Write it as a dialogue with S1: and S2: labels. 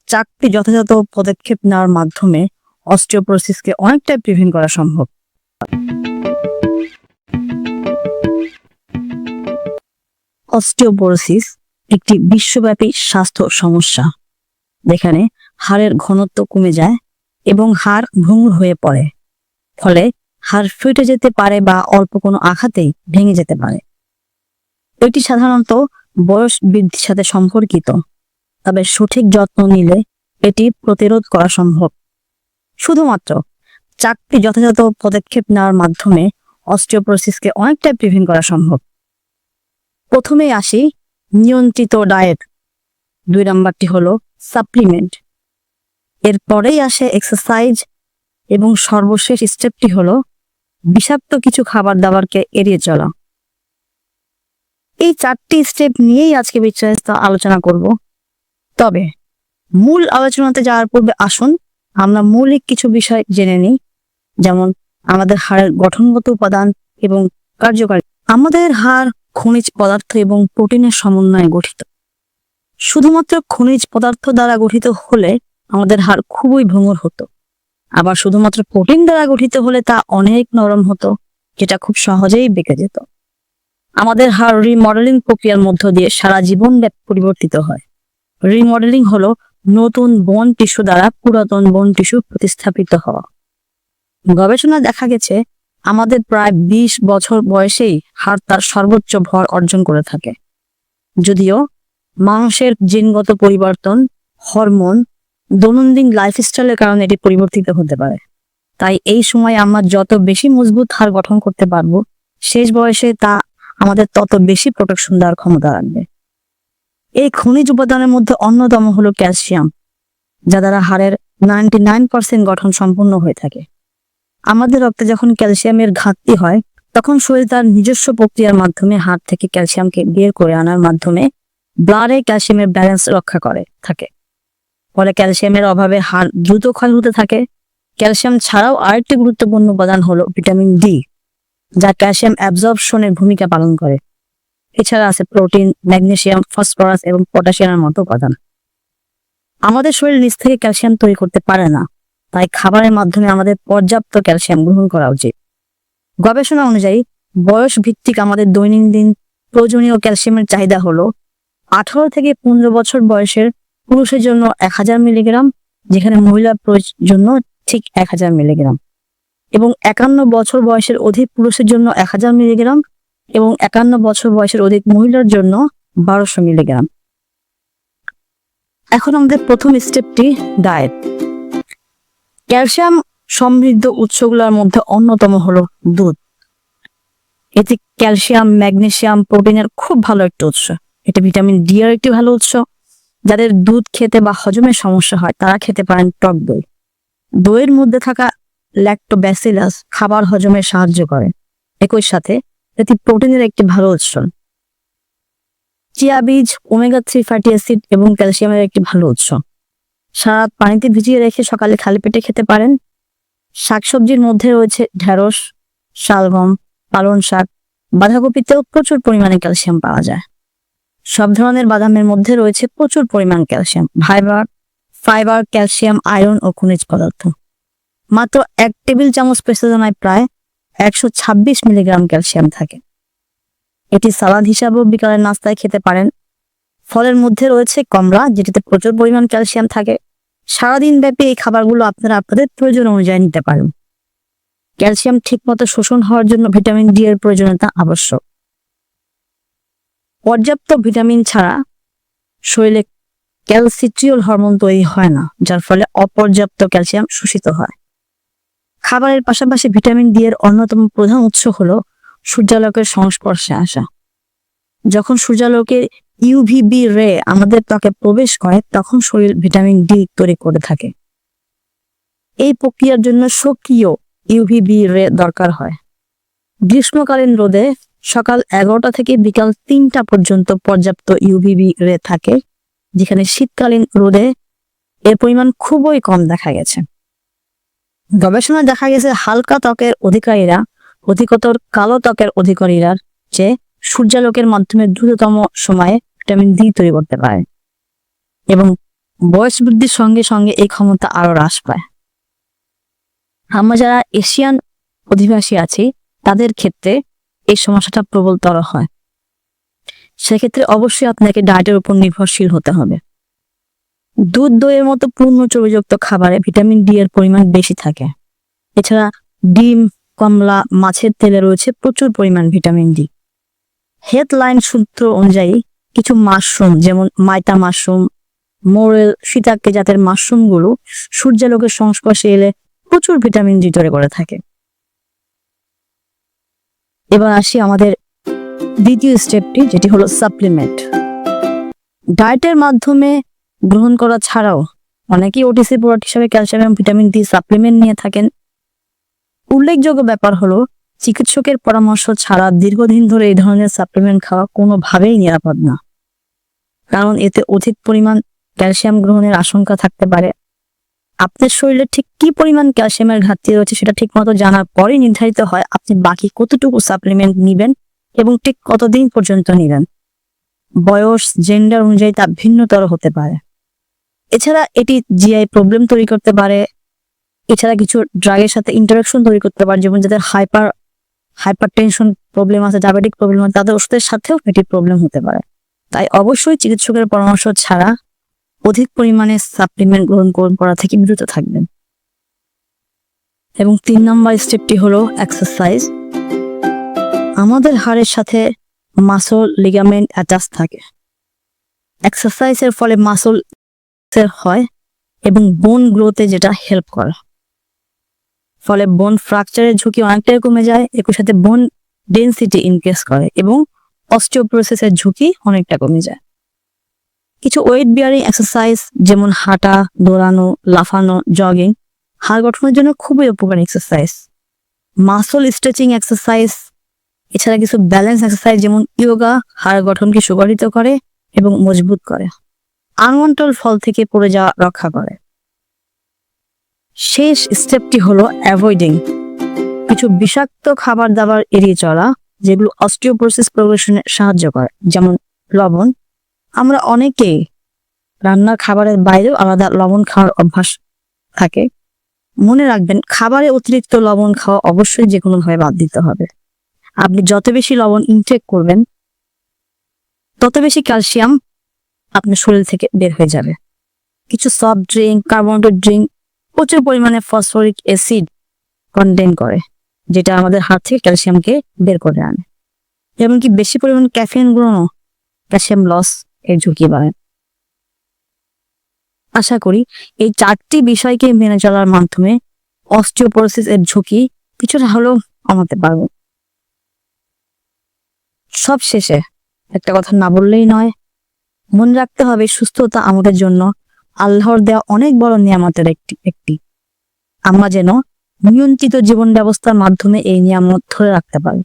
S1: 4টি যথাযথ পদক্ষেপ নেওয়ার মাধ্যমে অস্টিওপোরোসিসকে অনেকটাই প্রিভেন্ট করা সম্ভব। অস্টিওপোরোসিস একটি বিশ্বব্যাপী স্বাস্থ্য সমস্যা, যেখানে হাড়ের ঘনত্ব কমে যায় এবং হাড় ভঙ্গুর হয়ে পড়ে, ফলে হাড় ফেটে যেতে পারে বা অল্প কোনো আঘাতেই ভেঙে যেতে পারে। এটি সাধারণত বয়স বৃদ্ধির সাথে সম্পর্কিত, তবে সঠিক যত্ন নিলে এটি প্রতিরোধ করা সম্ভব। শুধুমাত্র 4টি যথাযথ পদক্ষেপ নেওয়ার মাধ্যমে অস্টিওপোরোসিসকে অনেকটাই প্রিভেন্ট করা সম্ভব। প্রথমেই আসি নিয়ন্ত্রিত ডায়েট, 2 নাম্বারটি হলো সাপ্লিমেন্ট, এরপরেই আসে এক্সারসাইজ এবং সর্বশেষ স্টেপটি হলো বিষাক্ত কিছু খাবার দাবারকে এড়িয়ে চলা। এই 4টি স্টেপ নিয়েই আজকে বিস্তারিত আলোচনা করব। তবে মূল আলোচনাতে যাওয়ার পূর্বে আসুন আমরা মৌলিক কিছু বিষয় জেনে নিই, যেমন আমাদের হাড়ের গঠনগত উপাদান এবং কার্যকারী। আমাদের হাড় খনিজ পদার্থ এবং প্রোটিনের সমন্বয়ে গঠিত। শুধুমাত্র খনিজ পদার্থ দ্বারা গঠিত হলে আমাদের হাড় খুবই ভঙ্গুর হতো, আবার শুধুমাত্র প্রোটিন দ্বারা গঠিত হলে তা অনেক নরম হতো, যেটা খুব সহজেই বেঁকে যেত। আমাদের হাড় রিমডেলিং প্রক্রিয়ার মধ্য দিয়ে সারা জীবন ব্যাপী পরিবর্তিত হয়। রিমডেলিং হলো নতুন বোন টিস্যু দ্বারা পুরাতন বোন টিস্যু প্রতিস্থাপিত হওয়া। গবেষণায় দেখা গেছে আমাদের প্রায় 20 বছর বয়সেই হাড় তার সর্বোচ্চ ভর অর্জন করে থাকে। যদিও মানুষের জিনগত পরিবর্তন, হরমোন, দৈনন্দিন লাইফস্টাইলের কারণে এটি পরিবর্তিত হতে পারে, তাই এই সময় আমরা যত বেশি মজবুত হাড় গঠন করতে পারবো, শেষ বয়সে তা আমাদের তত বেশি প্রোটেকশন দেওয়ার ক্ষমতা রাখবে। এই খনিজ উপাদানের মধ্যে অন্যতম হলো ক্যালসিয়াম, যা দ্বারা হাড়ের 99% গঠন সম্পূর্ণ হয়ে থাকে। আমাদের রক্তে যখন ক্যালসিয়ামের ঘাটতি হয়, তখন শরীর তার নিজস্ব প্রক্রিয়ার মাধ্যমে হাড় থেকে ক্যালসিয়ামকে বের করে আনার মাধ্যমে ব্লাডে ক্যালসিয়ামের ব্যালেন্স রক্ষা করে থাকে। ফলে ক্যালসিয়ামের অভাবে হাড় দ্রুত ক্ষয় হতে থাকে। ক্যালসিয়াম ছাড়াও আরেকটি গুরুত্বপূর্ণ উপাদান হলো ভিটামিন ডি, যা ক্যালসিয়াম অ্যাবজর্পশনের ভূমিকা পালন করে। এছাড়া আছে প্রোটিন, ম্যাগনেসিয়াম, ফসফরাস এবং পটাশিয়ামের মতো উপাদান। আমাদের শরীর নিজ থেকে ক্যালসিয়াম তৈরি করতে পারে না, তাই খাবারের মাধ্যমে আমাদের পর্যাপ্ত ক্যালসিয়াম গ্রহণ করা উচিত। গবেষণা অনুযায়ী বয়স ভিত্তিক আমাদের দৈনন্দিন প্রয়োজনীয় ক্যালসিয়ামের চাহিদা হলো 18 থেকে 15 বছর বয়সের পুরুষের জন্য 1000 মিলিগ্রাম, যেখানে মহিলার জন্য ঠিক 1000 মিলিগ্রাম, এবং 51 বছর বয়সের অধিক পুরুষের জন্য 1000 মিলিগ্রাম এবং 51 বছর বয়সের অধিক মহিলার জন্য 1200 মিলিগ্রাম। এখন আমাদের প্রথম স্টেপটি ডায়েট। ক্যালসিয়াম সমৃদ্ধ উৎসগুলোর মধ্যে অন্যতম হলো দুধ। এতে ক্যালসিয়াম, ম্যাগনেসিয়াম, প্রোটিনের খুব ভালো একটা উৎস। এটা ভিটামিন ডি এর একটি ভালো উৎস। যাদের দুধ খেতে বা হজমের সমস্যা হয় তারা খেতে পারেন টক দই। দইয়ের মধ্যে থাকা ল্যাক্টোব্যাসিলাস খাবার হজমে সাহায্য করে। একই সাথে এটি প্রোটিনের একটি ভালো উৎস। চিয়া বীজ ওমেগা 3 ফ্যাটি অ্যাসিড এবং ক্যালসিয়ামের একটি ভালো উৎস। সারা রাত পানিতে ভিজিয়ে রেখে সকালে খালি পেটে খেতে পারেন। শাকসবজির মধ্যে রয়েছে ঢেঁড়স, শালগম, পালং শাক, বাঁধাকপিতেও প্রচুর পরিমাণে ক্যালসিয়াম পাওয়া যায়। সব ধরনের বাদামের মধ্যে রয়েছে প্রচুর পরিমাণ ক্যালসিয়াম, ফাইবার, ক্যালসিয়াম, আয়রন ও খনিজ পদার্থ। মাত্র 1 টেবিল চামচ পেস্তাজনায় প্রায় 126 মিলিগ্রাম ক্যালসিয়াম থাকে। এটি সালাদ হিসাবেও বিকালের নাস্তায় খেতে পারেন। ফলের মধ্যে রয়েছে কমলা, যেটিতে প্রচুর পরিমাণ ক্যালসিয়াম থাকে। সারাদিন ব্যাপী এই খাবারগুলো আপনারা আপনাদের প্রয়োজন অনুযায়ী নিতে পারেন। ক্যালসিয়াম ঠিকমতো শোষণ হওয়ার জন্য ভিটামিন ডি এর প্রয়োজনীয়তা আবশ্যক। পর্যাপ্ত ভিটামিন ছাড়া শরীরে ক্যালসিট্রিওল হরমোন তৈরি হয় না, যার ফলে অপর্যাপ্ত ক্যালসিয়াম শোষিত হয়। খাবারের পাশাপাশি ভিটামিন ডি এর অন্যতম প্রধান উৎস হলো সূর্যালোকের সংস্পর্শে আসা। যখন সূর্যালোকের ইউভিবি রে আমাদের ত্বকে প্রবেশ করে, তখন শরীর ভিটামিন ডি তৈরি করে থাকে। এই প্রক্রিয়ার জন্য সক্রিয় ইউভিবি রে দরকার হয়। গ্রীষ্মকালীন রোদে সকাল 11টা থেকে বিকাল 3টা পর্যন্ত পর্যাপ্ত ইউভিবি রে থাকে, যেখানে শীতকালীন রোদে এর পরিমাণ খুবই কম দেখা গেছে। গবেষণায় দেখা গেছে হালকা ত্বকের অধিকারীরা অধিকতর কালো ত্বকের অধিকারীরা চেয়ে সূর্যালোকের মাধ্যমে দ্রুততম সময়ে ভিটামিন ডি তৈরি করতে পারে। এবং বয়স বৃদ্ধির সঙ্গে সঙ্গে এই ক্ষমতা আরো হ্রাস পায়। আমরা যারা এশিয়ান অধিবাসী আছি তাদের ক্ষেত্রে এই সমস্যাটা প্রবলতর হয়। সেক্ষেত্রে অবশ্যই আপনাকে ডায়েটের উপর নির্ভরশীল হতে হবে। দুধ, দইয়ের মতো পূর্ণ চর্বিযুক্ত খাবারে ভিটামিন ডি এর পরিমাণ বেশি থাকে। এছাড়া ডিম, কমলা, মাছের তেলে রয়েছে প্রচুর পরিমাণ ভিটামিন ডি। হেডলাইন সূত্র অনুযায়ী কিছু মাশরুম যেমন মাইতা মাশরুম, মোরেল, শিতাকে জাতের মাশরুমগুলো সূর্যালোকের সংস্পর্শে এলে প্রচুর ভিটামিন ডি তৈরি করে থাকে। এবার আসি আমাদের দ্বিতীয় স্টেপটি, যেটি হলো সাপ্লিমেন্ট। ডায়েটের মাধ্যমে গ্রহণ করা ছাড়াও অনেকেই ওটিসি প্রোডাক্ট হিসেবে ক্যালসিয়াম এবং ভিটামিন ডি সাপ্লিমেন্ট নিয়ে থাকেন। উল্লেখযোগ্য ব্যাপার হলো চিকিৎসকের পরামর্শ ছাড়া দীর্ঘদিন ধরে এই ধরনের সাপ্লিমেন্ট খাওয়া কোনোভাবেই নিরাপদ না, কারণ এতে অধিক পরিমাণ ক্যালসিয়াম গ্রহণের আশঙ্কা থাকতে পারে। আপনার শরীরে ঠিক কি পরিমাণ ক্যালসিয়ামের ঘাটতি রয়েছে সেটা ঠিক মতো জানার পরেই নির্ধারিত হয় আপনি বাকি কতটুকু সাপ্লিমেন্ট নিবেন এবং ঠিক কতদিন পর্যন্ত নিবেন। বয়স, জেন্ডার অনুযায়ী তা ভিন্নতর হতে পারে। এছাড়া এটি জিআই প্রবলেম তৈরি করতে পারে। এছাড়া কিছু ড্রাগের সাথে ইন্টারাকশন তৈরি করতে পারে, যেমন যাদের হাইপার টেনশন প্রবলেম আছে, ডায়াবেটিক প্রবলেম আছে, তাদের ওষুধের সাথেও এটি প্রবলেম হতে পারে। তাই অবশ্যই চিকিৎসকের পরামর্শ ছাড়া অধিক পরিমাণে সাপ্লিমেন্ট গ্রহণ করা থেকে বিরত থাকবেন। এবং 3 নম্বর স্টেপটি হলো এক্সারসাইজ। আমাদের হাড়ের সাথে মাসল, লিগামেন্ট অ্যাটাচ থাকে। এক্সারসাইজের ফলে মাসল হয় এবং বোন গ্রোথে যেটা হেল্প করে, ফলে বোন ফ্র্যাকচারের ঝুঁকি অনেকটাই কমে যায়। একই সাথে বোন ডেনসিটি ইনক্রিজ করে এবং অস্টিওপোরোসিসের ঝুঁকি অনেকটা কমে যায়। কিছু ওয়েট বিয়ারিং এক্সারসাইজ যেমন হাঁটা, দৌড়ানো, লাফানো, জগিং হাড় গঠনের জন্য খুবই উপকারী এক্সারসাইজ। মাসল স্ট্রেচিং এক্সারসাইজ, এছাড়া কিছু ব্যালেন্স এক্সারসাইজ যেমন ইয়োগা হাড় গঠনকে সুগঠিত করে এবং মজবুত করে। আনওয়ান্টেড ফল থেকে পড়ে যাওয়া রক্ষা করে। শেষ স্টেপটি হলো অ্যাভয়েডিং। কিছু বিষাক্ত খাবার দাবার এড়িয়ে চলা, যেগুলো অস্টিওপোরোসিস প্রোগ্রেশনে সাহায্য করে, যেমন লবণ। আমরা অনেকেই রান্নার খাবারের বাইরেও আলাদা লবণ খাওয়ার অভ্যাস থাকে। মনে রাখবেন, খাবারে অতিরিক্ত লবণ খাওয়া অবশ্যই যে কোনো ভাবে বাদ দিতে হবে। আপনি যত বেশি লবণ ইনটেক করবেন তত বেশি ক্যালসিয়াম আপনার শরীর থেকে বের হয়ে যাবে। কিছু সফট ড্রিঙ্ক, কার্বোনেটেড ড্রিঙ্ক প্রচুর পরিমাণে ফসফরিক অ্যাসিড কন্টেইন করে, যেটা আমাদের হাড় থেকে ক্যালসিয়ামকে বের করে আনে। এমনকি বেশি পরিমাণ ক্যাফেইন গ্রহণও ক্যালসিয়াম লস এর ঝুঁকি বাড়ায়। আশা করি এই 4টি বিষয়কে মেনে চলার মাধ্যমে অস্টিওপোরোসিস এর ঝুঁকি কিছুটা হলেও কমাতে পারব। সব শেষে একটা কথা না বললেই নয়, মনে রাখতে হবে সুস্থতা আমাদের জন্য আল্লাহর দেওয়া অনেক বড় নিয়ামতের একটি। আমরা যেন নিয়ন্ত্রিত জীবন ব্যবস্থার মাধ্যমে এই নিয়ামত ধরে রাখতে পারি।